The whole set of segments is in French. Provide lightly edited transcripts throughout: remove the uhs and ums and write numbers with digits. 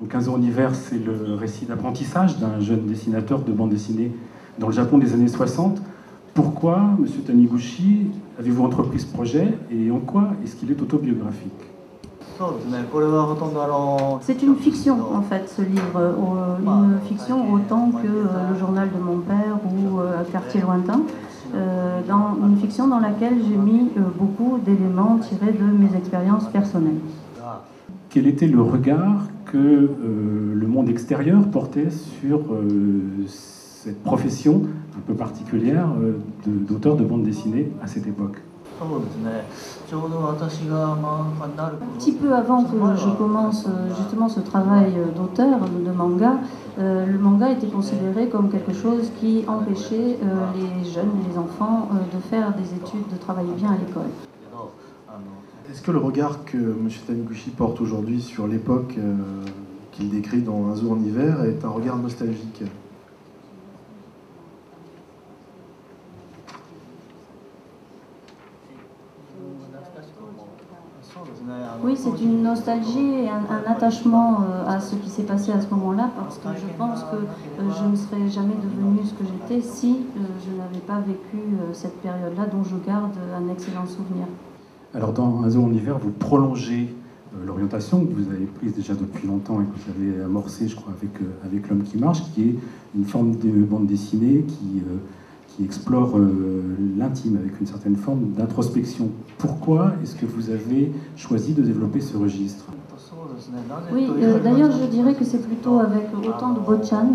Donc 15 jours en hiver, c'est le récit d'apprentissage d'un jeune dessinateur de bande dessinée dans le Japon des années 60. Pourquoi, M. Taniguchi, avez-vous entrepris ce projet et en quoi est-ce qu'il est autobiographique? C'est une fiction en fait, ce livre, une fiction autant que le journal de mon père ou Un quartier lointain. Une fiction dans laquelle j'ai mis beaucoup d'éléments tirés de mes expériences personnelles. Quel était le regard que le monde extérieur portait sur cette profession un peu particulière d'auteur de bande dessinée à cette époque? Un petit peu avant que je commence justement ce travail d'auteur de manga, le manga était considéré comme quelque chose qui empêchait les jeunes, les enfants, de faire des études, de travailler bien à l'école. Est-ce que le regard que M. Taniguchi porte aujourd'hui sur l'époque qu'il décrit dans Un zoo en hiver est un regard nostalgique? Oui, c'est une nostalgie et un attachement à ce qui s'est passé à ce moment-là, parce que je pense que je ne serais jamais devenue ce que j'étais si je n'avais pas vécu cette période-là, dont je garde un excellent souvenir. Alors dans Un zoo en hiver, vous prolongez l'orientation que vous avez prise déjà depuis longtemps et que vous avez amorcée, je crois, avec L'homme qui marche, qui est une forme de bande dessinée qui explore l'intime avec une certaine forme d'introspection. Pourquoi est-ce que vous avez choisi de développer ce registre? Oui, d'ailleurs je dirais que c'est plutôt avec autant de Bochan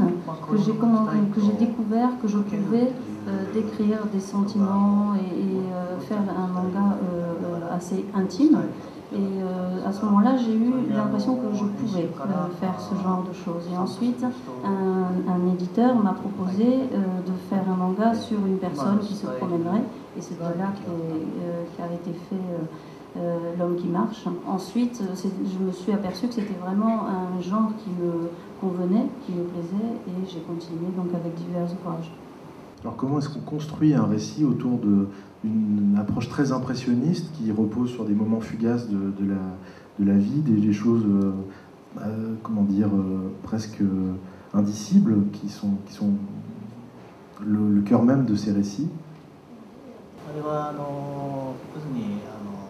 que j'ai découvert que je pouvais décrire des sentiments et faire un manga assez intime. Et à ce moment-là, j'ai eu l'impression que je pouvais faire ce genre de choses. Et ensuite, un éditeur m'a proposé de faire un manga sur une personne qui se promènerait. Et c'est de là qu'a été fait L'homme qui marche. Ensuite, je me suis aperçue que c'était vraiment un genre qui me convenait, qui me plaisait, et j'ai continué donc avec divers ouvrages. Alors comment est-ce qu'on construit un récit autour d'une approche très impressionniste qui repose sur des moments fugaces de la vie, des choses, comment dire, presque indicibles, qui sont le cœur même de ces récits?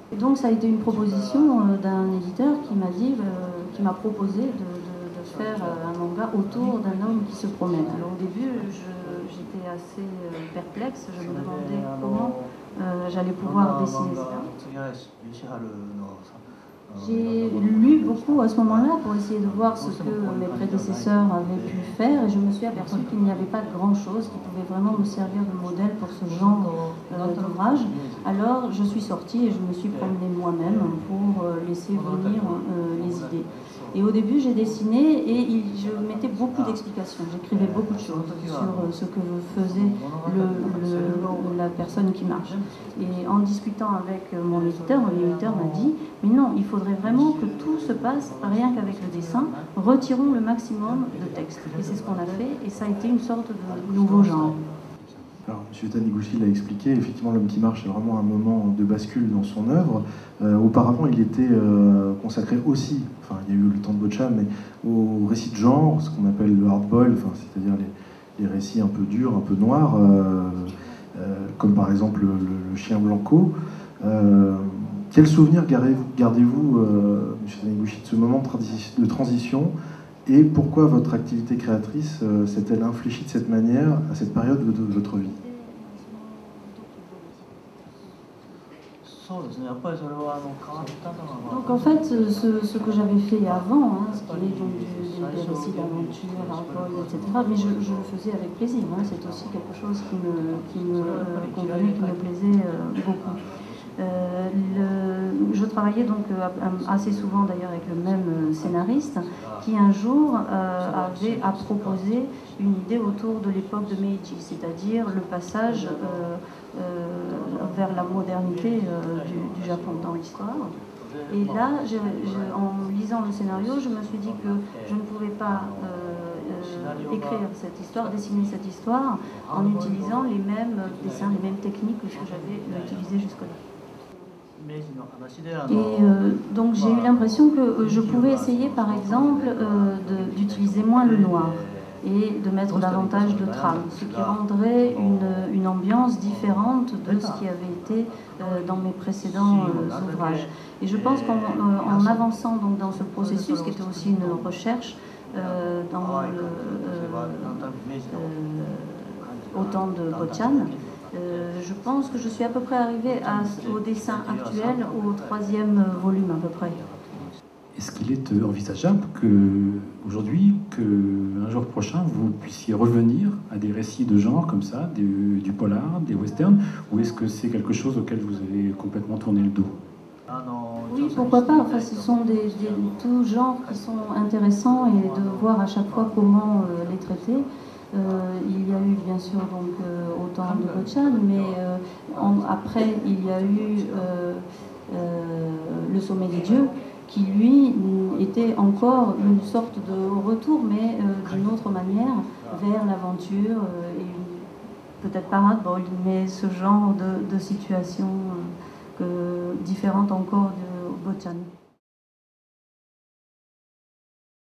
Et donc ça a été une proposition d'un éditeur qui m'a proposé de faire un manga autour d'un homme qui se promène. Alors au début, j'étais assez perplexe, je me demandais comment j'allais pouvoir dessiner ça. J'ai lu beaucoup à ce moment-là pour essayer de voir ce que mes prédécesseurs avaient pu faire, et je me suis aperçue qu'il n'y avait pas grand-chose qui pouvait vraiment me servir de modèle pour ce genre d'ouvrage. Alors je suis sortie et je me suis promenée moi-même pour laisser venir les idées. Et au début, j'ai dessiné et je mettais beaucoup d'explications. J'écrivais beaucoup de choses sur ce que faisait la personne qui marche. Et en discutant avec mon éditeur m'a dit « Mais non, il faudrait vraiment que tout se passe rien qu'avec le dessin. Retirons le maximum de texte. » Et c'est ce qu'on a fait, et ça a été une sorte de nouveau genre. Alors, M. Taniguchi l'a expliqué, effectivement, L'homme qui marche est vraiment un moment de bascule dans son œuvre. Auparavant, il était consacré aussi, enfin, il y a eu le temps de Bochan, mais au récit de genre, ce qu'on appelle le hardboil, enfin, c'est-à-dire les récits un peu durs, un peu noirs, comme par exemple le chien Blanco. Quel souvenir gardez-vous, M. Taniguchi, de ce moment de transition, et pourquoi votre activité créatrice s'est-elle infléchie de cette manière à cette période de votre vie? Donc en fait, ce que j'avais fait avant, ce qui est donc des récits d'aventure, d'alcool, etc., mais je le faisais avec plaisir. C'est aussi quelque chose qui me convenait, qui me plaisait beaucoup. Je travaillais donc assez souvent d'ailleurs avec le même scénariste qui un jour a proposé une idée autour de l'époque de Meiji, c'est-à-dire le passage vers la modernité du Japon dans l'histoire. Et là, en lisant le scénario, je me suis dit que je ne pouvais pas écrire cette histoire, dessiner cette histoire en utilisant les mêmes dessins, les mêmes techniques que ce que j'avais utilisé jusque-là. Donc j'ai eu l'impression que je pouvais essayer par exemple d'utiliser moins le noir et de mettre davantage de trames, ce qui rendrait une ambiance différente de ce qui avait été dans mes précédents ouvrages. Et je pense qu'en avançant donc dans ce processus, qui était aussi une recherche au temps de Botchan, je pense que je suis à peu près arrivée au dessin actuel, au 3e volume à peu près. Est-ce qu'il est envisageable aujourd'hui, qu'un jour prochain, vous puissiez revenir à des récits de genre comme ça, du polar, des westerns, ou est-ce que c'est quelque chose auquel vous avez complètement tourné le dos? Oui, pourquoi pas. Enfin, ce sont tous genres qui sont intéressants et de voir à chaque fois comment les traiter. Il y a eu bien sûr donc au temps de Botchan, mais après il y a eu Le Sommet des Dieux, qui lui était encore une sorte de retour, mais d'une autre manière, vers l'aventure et peut-être pas hardball, mais ce genre de situation différente encore de Botchan.